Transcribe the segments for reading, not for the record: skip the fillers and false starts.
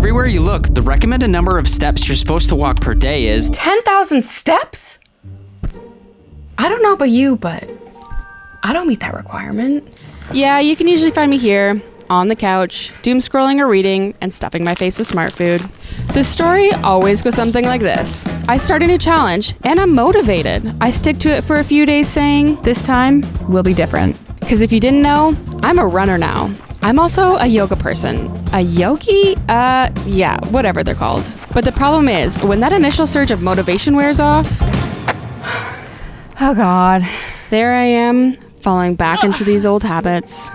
everywhere you look, the recommended number of steps you're supposed to walk per day is 10,000 steps? I don't know about you, but I don't meet that requirement. Yeah, you can usually find me here, on the couch, doom scrolling or reading, and stuffing my face with smart food. The story always goes something like this. I start a new challenge, and I'm motivated. I stick to it for a few days saying, this time will be different. Because if you didn't know, I'm a runner now. I'm also a yoga person. A yogi? Yeah, whatever they're called. But the problem is, when that initial surge of motivation wears off, oh God, there I am, falling back into these old habits.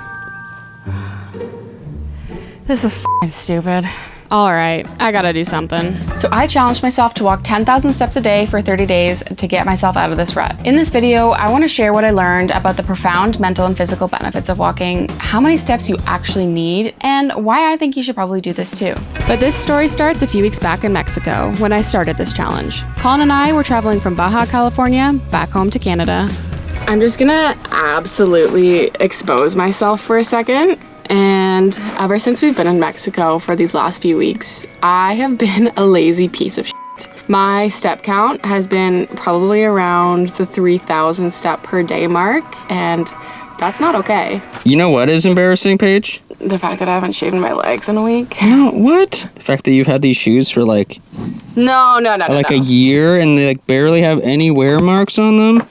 This is f***ing stupid. All right, I gotta do something. So I challenged myself to walk 10,000 steps a day for 30 days to get myself out of this rut. In this video, I want to share what I learned about the profound mental and physical benefits of walking, how many steps you actually need, and why I think you should probably do this too. But this story starts a few weeks back in Mexico when I started this challenge. Colin and I were traveling from Baja, California, back home to Canada. I'm just gonna absolutely expose myself for a second. And ever since we've been in Mexico for these last few weeks, I have been a lazy piece of shit. My step count has been probably around the 3,000 step per day mark, and that's not okay. You know what is embarrassing, Paige? The fact that I haven't shaven my legs in a week. No, what? The fact that you've had these shoes for like... No. a year and they like barely have any wear marks on them?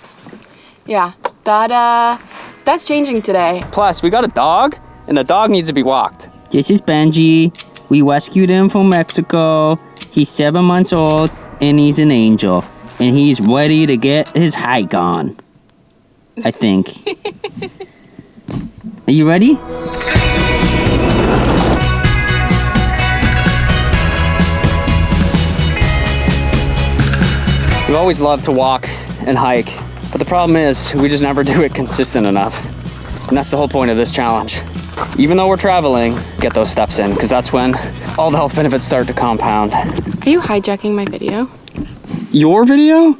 Yeah, that's changing today. Plus, we got a dog, and the dog needs to be walked. This is Benji. We rescued him from Mexico. He's 7 months old, and he's an angel. And he's ready to get his hike on, I think. Are you ready? We always love to walk and hike, but the problem is we just never do it consistent enough. And that's the whole point of this challenge. Even though we're traveling, get those steps in, because that's when all the health benefits start to compound. Are you hijacking my video? Your video?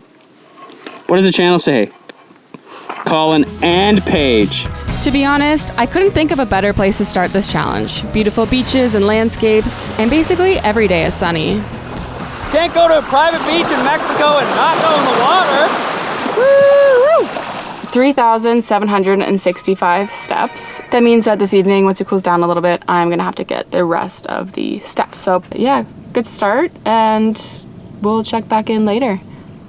What does the channel say? Colin and Paige. To be honest, I couldn't think of a better place to start this challenge. Beautiful beaches and landscapes, and basically every day is sunny. Can't go to a private beach in Mexico and not go in the water. Woo! 3,765 steps. That means that this evening, once it cools down a little bit, I'm gonna have to get the rest of the steps. So yeah, good start, and we'll check back in later.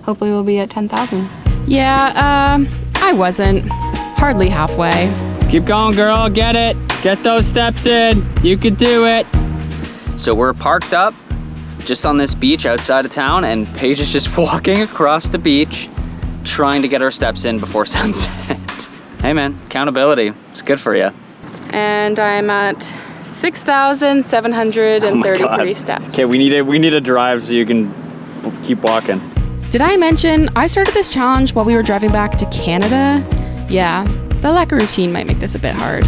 Hopefully we'll be at 10,000. Yeah, I wasn't. Hardly halfway. Keep going, girl, get it. Get those steps in. You can do it. So we're parked up just on this beach outside of town, and Paige is just walking across the beach, trying to get her steps in before sunset. Hey man, accountability, it's good for you. And I'm at 6,733 steps. Okay, we need a drive so you can keep walking. Did I mention I started this challenge while we were driving back to Canada? Yeah, the lack of routine might make this a bit hard.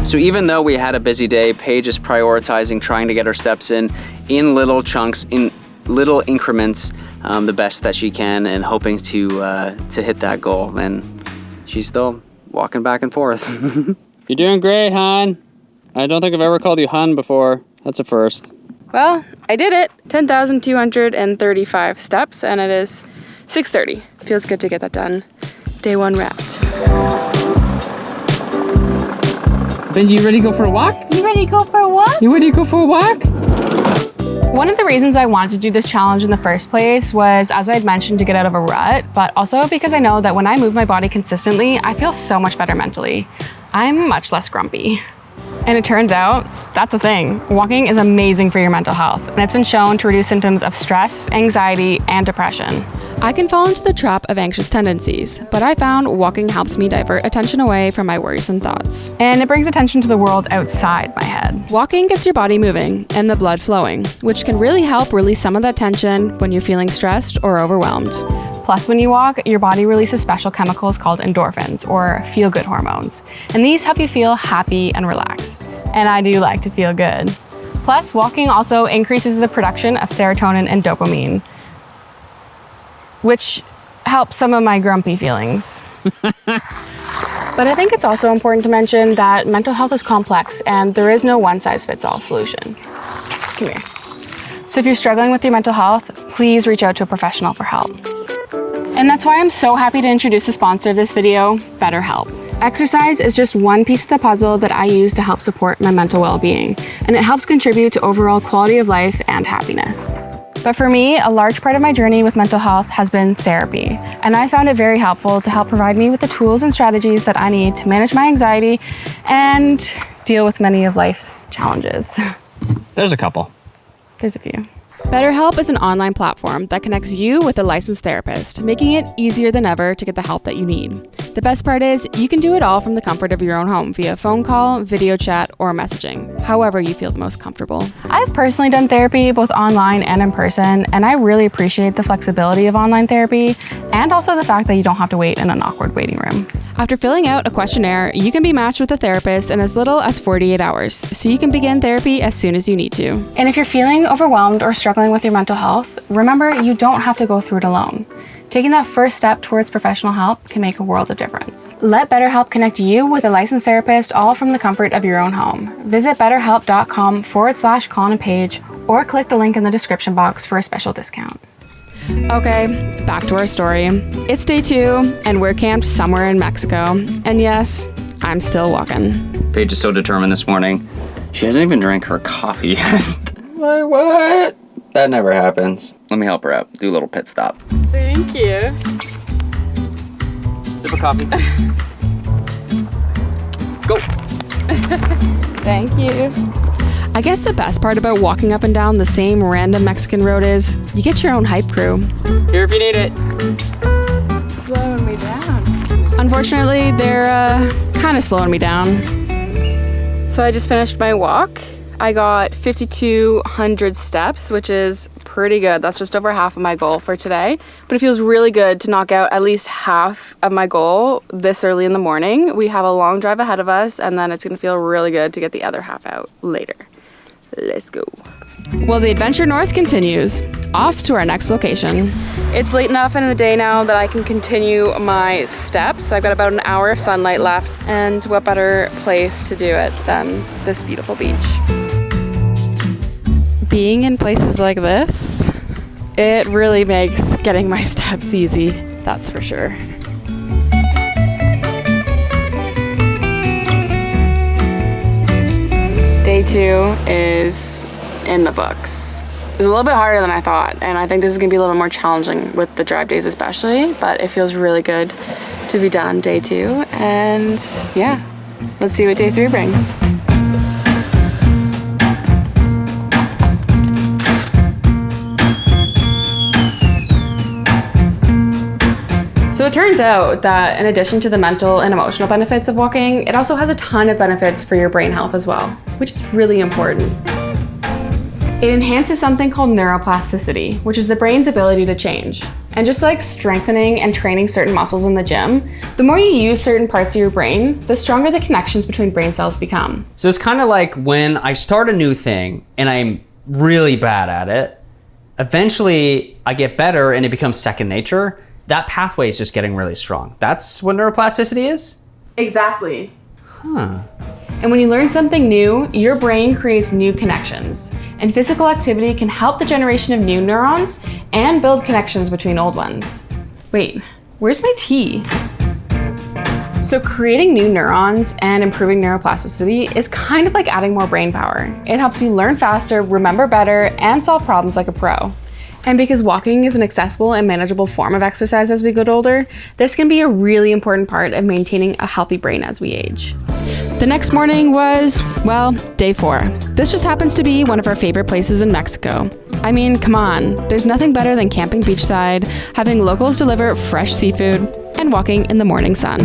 So even though we had a busy day, Paige is prioritizing trying to get her steps in little chunks, in little increments, the best that she can, and hoping to hit that goal. And she's still walking back and forth. You're doing great, hon. I don't think I've ever called you hon before. That's a first. Well, I did it. 10,235 steps, and it is 6:30. Feels good to get that done. Day one wrapped. Benji, you ready to go for a walk? You ready to go for a walk? You ready to go for a walk? One of the reasons I wanted to do this challenge in the first place was, as I had mentioned, to get out of a rut, but also because I know that when I move my body consistently, I feel so much better mentally. I'm much less grumpy. And it turns out, that's a thing. Walking is amazing for your mental health, and it's been shown to reduce symptoms of stress, anxiety, and depression. I can fall into the trap of anxious tendencies, but I found walking helps me divert attention away from my worrisome thoughts. And it brings attention to the world outside my head. Walking gets your body moving and the blood flowing, which can really help release some of that tension when you're feeling stressed or overwhelmed. Plus, when you walk, your body releases special chemicals called endorphins, or feel-good hormones. And these help you feel happy and relaxed. And I do like to feel good. Plus, walking also increases the production of serotonin and dopamine, which helps some of my grumpy feelings. But I think it's also important to mention that mental health is complex and there is no one-size-fits-all solution. Come here. So if you're struggling with your mental health, please reach out to a professional for help. And that's why I'm so happy to introduce the sponsor of this video, BetterHelp. Exercise is just one piece of the puzzle that I use to help support my mental well-being, and it helps contribute to overall quality of life and happiness. But for me, a large part of my journey with mental health has been therapy, and I found it very helpful to help provide me with the tools and strategies that I need to manage my anxiety and deal with many of life's challenges. There's a couple. There's a few. BetterHelp is an online platform that connects you with a licensed therapist, making it easier than ever to get the help that you need. The best part is you can do it all from the comfort of your own home via phone call, video chat, or messaging, however you feel the most comfortable. I've personally done therapy both online and in person, and I really appreciate the flexibility of online therapy and also the fact that you don't have to wait in an awkward waiting room. After filling out a questionnaire, you can be matched with a therapist in as little as 48 hours, so you can begin therapy as soon as you need to. And if you're feeling overwhelmed or struggling with your mental health, remember you don't have to go through it alone. Taking that first step towards professional help can make a world of difference. Let BetterHelp connect you with a licensed therapist, all from the comfort of your own home. Visit betterhelp.com/Colin and Paige or click the link in the description box for a special discount. Okay, back to our story. It's day 2, and we're camped somewhere in Mexico. And yes, I'm still walking. Paige is so determined this morning. She hasn't even drank her coffee yet. What? That never happens. Let me help her out. Do a little pit stop. Thank you. Sip of coffee. Go. Thank you. I guess the best part about walking up and down the same random Mexican road is you get your own hype crew. Here if you need it. Slowing me down. Unfortunately, they're kind of slowing me down. So I just finished my walk. I got 5,200 steps, which is pretty good. That's just over half of my goal for today. But it feels really good to knock out at least half of my goal this early in the morning. We have a long drive ahead of us, and then it's going to feel really good to get the other half out later. Let's go. Well, the adventure north continues. Off to our next location. It's late enough in the day now that I can continue my steps. I've got about an hour of sunlight left, and what better place to do it than this beautiful beach? Being in places like this, it really makes getting my steps easy, that's for sure. Day 2 is in the books. It's a little bit harder than I thought, and I think this is gonna be a little more challenging with the drive days especially, but it feels really good to be done day 2, and yeah, let's see what day 3 brings. So it turns out that in addition to the mental and emotional benefits of walking, it also has a ton of benefits for your brain health as well, which is really important. It enhances something called neuroplasticity, which is the brain's ability to change. And just like strengthening and training certain muscles in the gym, the more you use certain parts of your brain, the stronger the connections between brain cells become. So it's kind of like when I start a new thing and I'm really bad at it, eventually I get better and it becomes second nature. That pathway is just getting really strong. That's what neuroplasticity is? Exactly. Huh. And when you learn something new, your brain creates new connections. And physical activity can help the generation of new neurons and build connections between old ones. Wait, where's my tea? So creating new neurons and improving neuroplasticity is kind of like adding more brain power. It helps you learn faster, remember better, and solve problems like a pro. And because walking is an accessible and manageable form of exercise as we get older, this can be a really important part of maintaining a healthy brain as we age. The next morning was, well, day 4. This just happens to be one of our favorite places in Mexico. I mean, come on, there's nothing better than camping beachside, having locals deliver fresh seafood, and walking in the morning sun.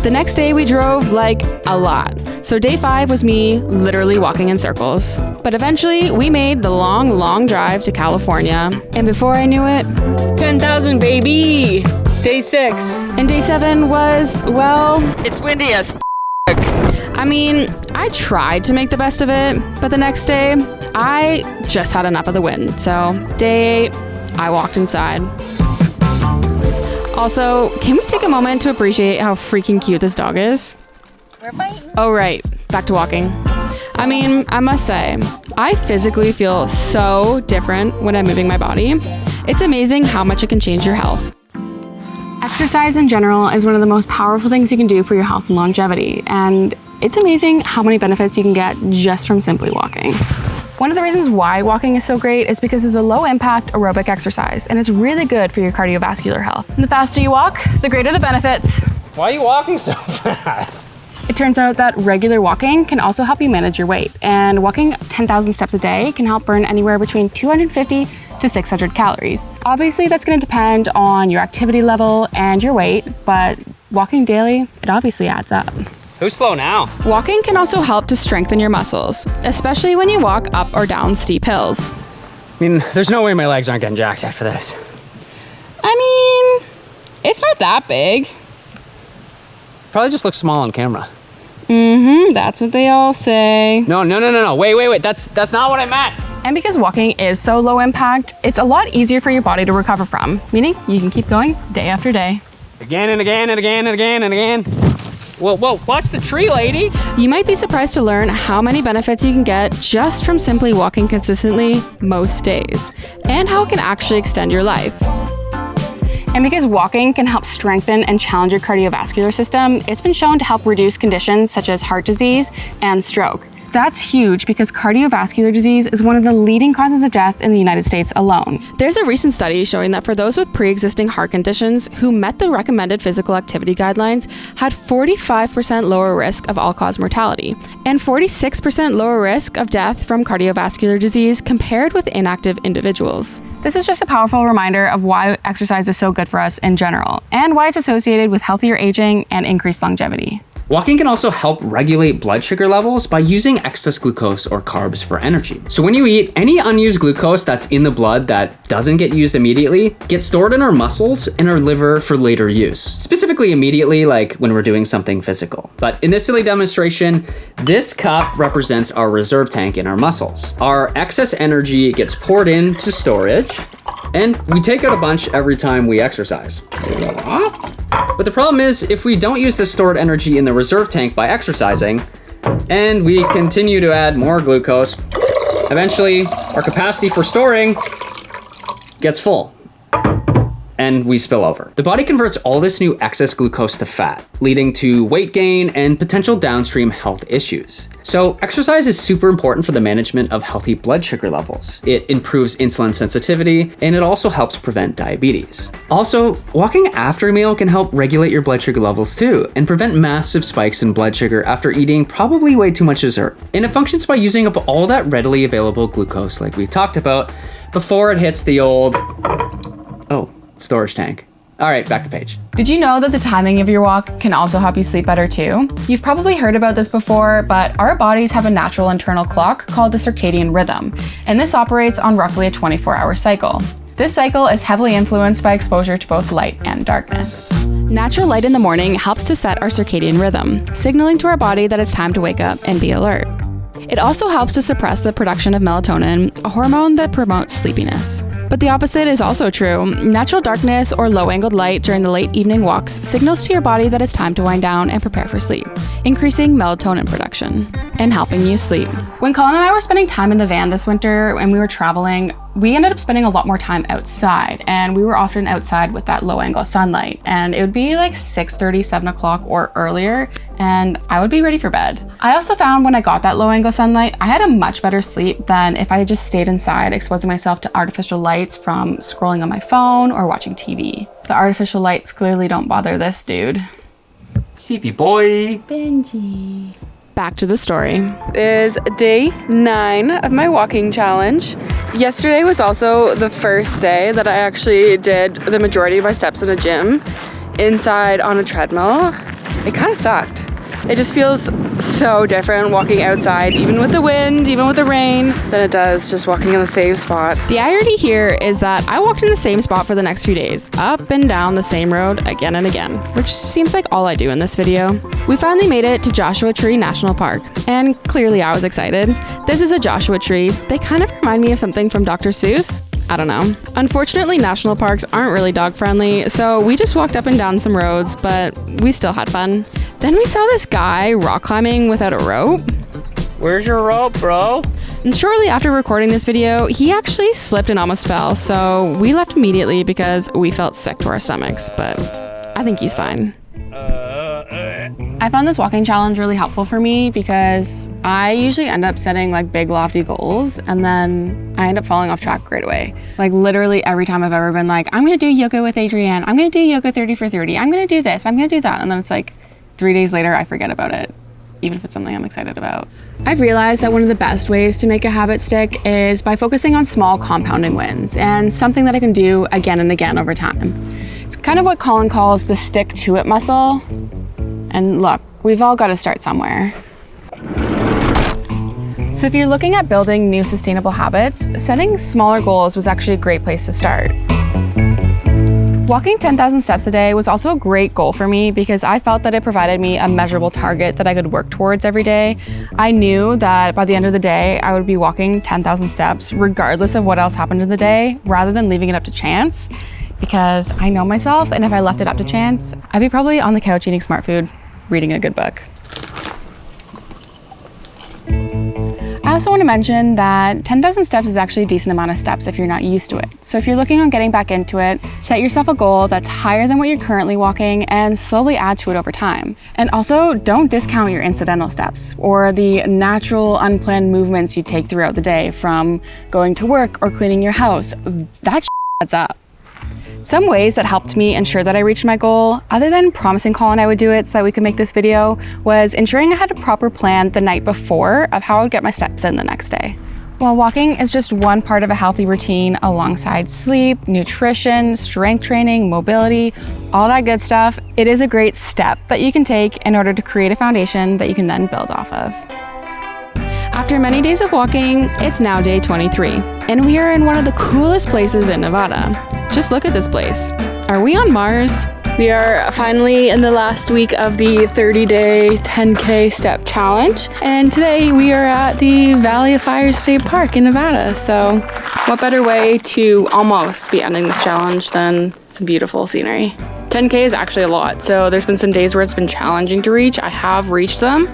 The next day we drove like a lot. So day 5 was me literally walking in circles. But eventually we made the long drive to California. And before I knew it, 10,000 baby! Day 6. And day 7 was, well, It's windy as I mean, I tried to make the best of it, but the next day, I just had enough of the wind. So day 8, I walked inside. Also, can we take a moment to appreciate how freaking cute this dog is? We're biting. Oh, right. Back to walking. I mean, I must say, I physically feel so different when I'm moving my body. It's amazing how much it can change your health. Exercise in general is one of the most powerful things you can do for your health and longevity, and it's amazing how many benefits you can get just from simply walking. One of the reasons why walking is so great is because it's a low-impact aerobic exercise, and it's really good for your cardiovascular health. And the faster you walk, the greater the benefits. Why are you walking so fast? It turns out that regular walking can also help you manage your weight, and walking 10,000 steps a day can help burn anywhere between 250 to 600 calories. Obviously, that's going to depend on your activity level and your weight, but walking daily, it obviously adds up. Who's slow now? Walking can also help to strengthen your muscles, especially when you walk up or down steep hills. I mean, there's no way my legs aren't getting jacked after this. I mean, it's not that big. Probably just looks small on camera. That's what they all say. No. Wait. That's not what I meant. And because walking is so low impact, it's a lot easier for your body to recover from, meaning you can keep going day after day. Again and again and again and again and again. Whoa, watch the tree, lady. You might be surprised to learn how many benefits you can get just from simply walking consistently most days, and how it can actually extend your life. And because walking can help strengthen and challenge your cardiovascular system, it's been shown to help reduce conditions such as heart disease and stroke. That's huge because cardiovascular disease is one of the leading causes of death in the United States alone. There's a recent study showing that for those with pre-existing heart conditions who met the recommended physical activity guidelines had 45% lower risk of all-cause mortality and 46% lower risk of death from cardiovascular disease compared with inactive individuals. This is just a powerful reminder of why exercise is so good for us in general, and why it's associated with healthier aging and increased longevity. Walking can also help regulate blood sugar levels by using excess glucose or carbs for energy. So when you eat, any unused glucose that's in the blood that doesn't get used immediately gets stored in our muscles and our liver for later use. Specifically immediately, like when we're doing something physical. But in this silly demonstration, this cup represents our reserve tank in our muscles. Our excess energy gets poured into storage, and we take out a bunch every time we exercise. But the problem is, if we don't use the stored energy in the reserve tank by exercising, and we continue to add more glucose, eventually our capacity for storing gets full, and we spill over. The body converts all this new excess glucose to fat, leading to weight gain and potential downstream health issues. So exercise is super important for the management of healthy blood sugar levels. It improves insulin sensitivity, and it also helps prevent diabetes. Also, walking after a meal can help regulate your blood sugar levels too, and prevent massive spikes in blood sugar after eating probably way too much dessert. And it functions by using up all that readily available glucose like we talked about before it hits the old, storage tank. All right, back to Paige. Did you know that the timing of your walk can also help you sleep better too? You've probably heard about this before, but our bodies have a natural internal clock called the circadian rhythm, and this operates on roughly a 24-hour cycle. This cycle is heavily influenced by exposure to both light and darkness. Natural light in the morning helps to set our circadian rhythm, signaling to our body that it's time to wake up and be alert. It also helps to suppress the production of melatonin, a hormone that promotes sleepiness. But the opposite is also true. Natural darkness or low-angled light during the late evening walks signals to your body that it's time to wind down and prepare for sleep, increasing melatonin production and helping you sleep. When Colin and I were spending time in the van this winter and we were traveling, we ended up spending a lot more time outside, and we were often outside with that low-angle sunlight, and it would be like 6:30, 7 o'clock or earlier, and I would be ready for bed. I also found when I got that low-angle sunlight, I had a much better sleep than if I had just stayed inside, exposing myself to artificial lights from scrolling on my phone or watching TV. The artificial lights clearly don't bother this dude. Sleepy boy. Benji. Back to the story. It is day 9 of my walking challenge. Yesterday was also the first day that I actually did the majority of my steps in a gym inside on a treadmill. It kind of sucked. It just feels so different walking outside, even with the wind, even with the rain, than it does just walking in the same spot. The irony here is that I walked in the same spot for the next few days, up and down the same road again and again, which seems like all I do in this video. We finally made it to Joshua Tree National Park, and clearly I was excited. This is a Joshua tree. They kind of remind me of something from Dr. Seuss. I don't know. Unfortunately, national parks aren't really dog friendly, so we just walked up and down some roads, but we still had fun. Then we saw this guy rock climbing without a rope. Where's your rope, bro? And shortly after recording this video, he actually slipped and almost fell, so we left immediately because we felt sick to our stomachs, but I think he's fine. I found this walking challenge really helpful for me because I usually end up setting like big lofty goals and then I end up falling off track right away. Like literally every time I've ever been like, I'm gonna do yoga with Adrienne, I'm gonna do yoga 30 for 30, I'm gonna do this, I'm gonna do that. And then it's like 3 days later, I forget about it, even if it's something I'm excited about. I've realized that one of the best ways to make a habit stick is by focusing on small compounding wins and something that I can do again and again over time. It's kind of what Colin calls the stick to it muscle. And look, we've all got to start somewhere. So if you're looking at building new sustainable habits, setting smaller goals was actually a great place to start. Walking 10,000 steps a day was also a great goal for me because I felt that it provided me a measurable target that I could work towards every day. I knew that by the end of the day, I would be walking 10,000 steps regardless of what else happened in the day, rather than leaving it up to chance. Because I know myself, and if I left it up to chance, I'd be probably on the couch eating smart food, reading a good book. I also want to mention that 10,000 steps is actually a decent amount of steps if you're not used to it. So if you're looking on getting back into it, set yourself a goal that's higher than what you're currently walking and slowly add to it over time. And also don't discount your incidental steps or the natural unplanned movements you take throughout the day, from going to work or cleaning your house. That adds up. Some ways that helped me ensure that I reached my goal, other than promising Colin I would do it so that we could make this video, was ensuring I had a proper plan the night before of how I would get my steps in the next day. While walking is just one part of a healthy routine alongside sleep, nutrition, strength training, mobility, all that good stuff, it is a great step that you can take in order to create a foundation that you can then build off of. After many days of walking, it's now day 23, and we are in one of the coolest places in Nevada. Just look at this place. Are we on Mars? We are finally in the last week of the 30-day 10K step challenge, and today we are at the Valley of Fire State Park in Nevada. So what better way to almost be ending this challenge than some beautiful scenery? 10K is actually a lot, so there's been some days where it's been challenging to reach. I have reached them,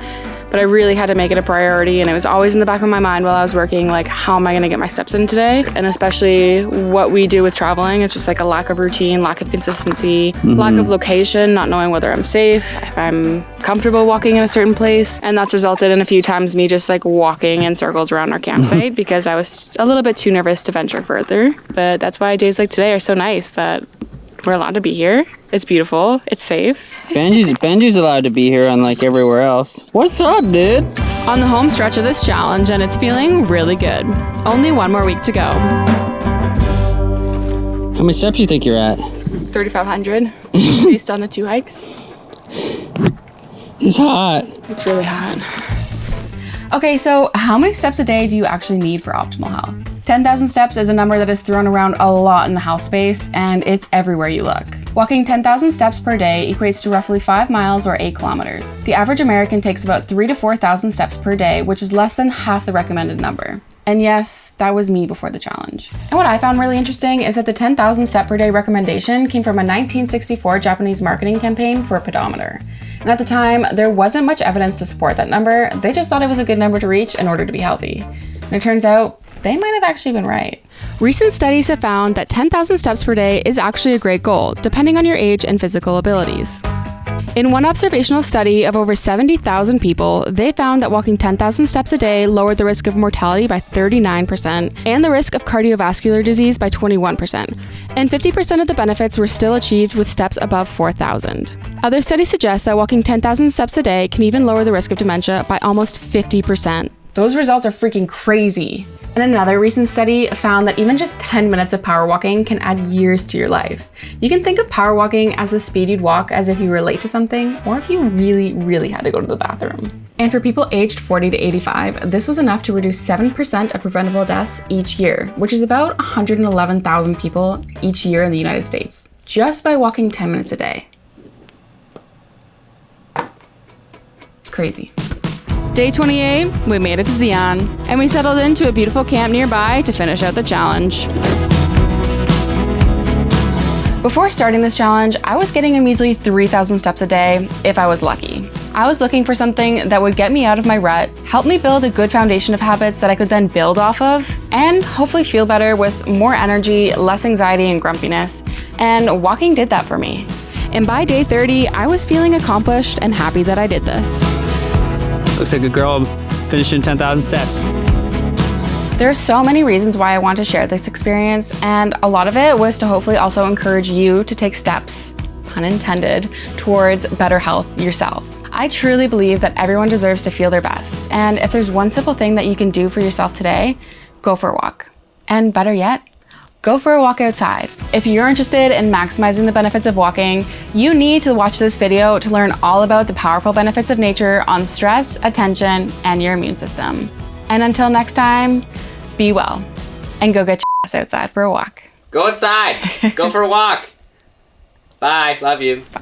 but I really had to make it a priority, and it was always in the back of my mind while I was working, like, how am I gonna get my steps in today? And especially what we do with traveling, it's just like a lack of routine, lack of consistency, lack of location, not knowing whether I'm safe, if I'm comfortable walking in a certain place. And that's resulted in a few times me just like walking in circles around our campsite because I was a little bit too nervous to venture further. But that's why days like today are so nice, that we're allowed to be here. It's beautiful. It's safe. Benji's allowed to be here, unlike everywhere else. What's up, dude? On the home stretch of this challenge, and it's feeling really good. Only one more week to go. How many steps do you think you're at? 3,500 based on the 2 hikes. It's hot. It's really hot. Okay, so how many steps a day do you actually need for optimal health? 10,000 steps is a number that is thrown around a lot in the health space, and it's everywhere you look. Walking 10,000 steps per day equates to roughly 5 miles or 8 kilometers. The average American takes about 3,000 to 4,000 steps per day, which is less than half the recommended number. And yes, that was me before the challenge. And what I found really interesting is that the 10,000 step per day recommendation came from a 1964 Japanese marketing campaign for a pedometer. And at the time, there wasn't much evidence to support that number. They just thought it was a good number to reach in order to be healthy. And it turns out, they might have actually been right. Recent studies have found that 10,000 steps per day is actually a great goal, depending on your age and physical abilities. In one observational study of over 70,000 people, they found that walking 10,000 steps a day lowered the risk of mortality by 39% and the risk of cardiovascular disease by 21%. And 50% of the benefits were still achieved with steps above 4,000. Other studies suggest that walking 10,000 steps a day can even lower the risk of dementia by almost 50%. Those results are freaking crazy. And another recent study found that even just 10 minutes of power walking can add years to your life. You can think of power walking as the speed you'd walk as if you were late to something, or if you really had to go to the bathroom. And for people aged 40 to 85, this was enough to reduce 7% of preventable deaths each year, which is about 111,000 people each year in the United States, just by walking 10 minutes a day. Crazy. Day 28, we made it to Zion, and we settled into a beautiful camp nearby to finish out the challenge. Before starting this challenge, I was getting a measly 3,000 steps a day if I was lucky. I was looking for something that would get me out of my rut, help me build a good foundation of habits that I could then build off of, and hopefully feel better with more energy, less anxiety and grumpiness. And walking did that for me. And by day 30, I was feeling accomplished and happy that I did this. Looks like a girl finishing 10,000 steps. There are so many reasons why I want to share this experience, and a lot of it was to hopefully also encourage you to take steps, pun intended, towards better health yourself. I truly believe that everyone deserves to feel their best, and if there's one simple thing that you can do for yourself today, go for a walk. And better yet, go for a walk outside. If you're interested in maximizing the benefits of walking, you need to watch this video to learn all about the powerful benefits of nature on stress, attention, and your immune system. And until next time, be well and go get your ass outside for a walk. Go outside. Go for a walk. Bye. Love you. Bye.